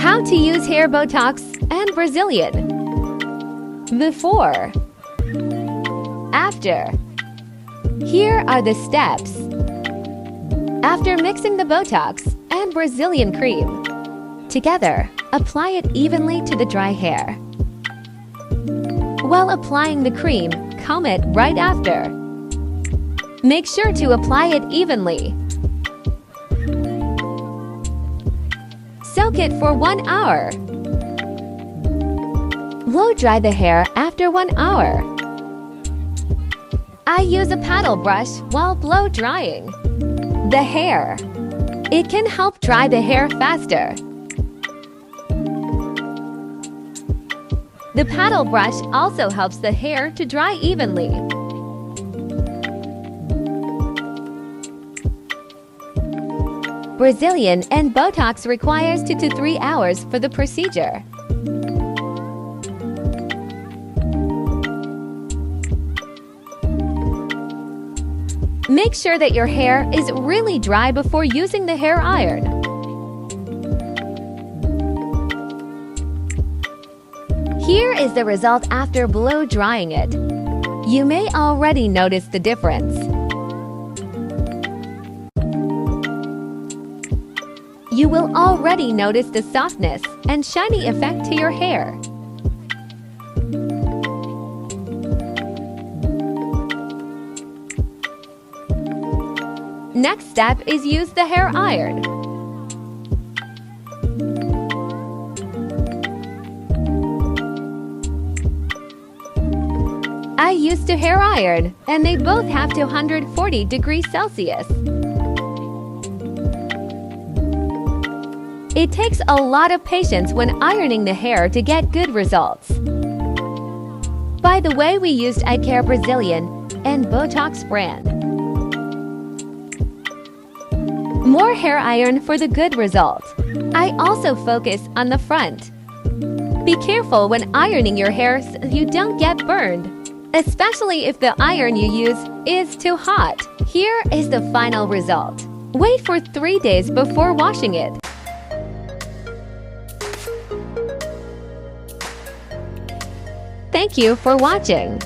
How to use hair Botox and Brazilian. Before. After. Here are the steps. After mixing the Botox and Brazilian cream together, apply it evenly to the dry hair. While applying the cream, comb it right after. Make sure to apply it evenly. Soak it for 1 hour. Blow dry the hair after 1 hour. I use a paddle brush while blow drying the hair. It can help dry the hair faster. The paddle brush also helps the hair to dry evenly. Brazilian and Botox requires 2 to 3 hours for the procedure. Make sure that your hair is really dry before using the hair iron. Here is the result after blow drying it. You may already notice the difference. You will already notice the softness and shiny effect to your hair. Next step is use the hair iron. I used a hair iron, and they both have to 140 degrees Celsius. It takes a lot of patience when ironing the hair to get good results. By the way, we used iCare Brazilian and Botox brand. More hair iron for the good result. I also focus on the front. Be careful when ironing your hair so you don't get burned, especially if the iron you use is too hot. Here is the final result. Wait for 3 days before washing it. Thank you for watching.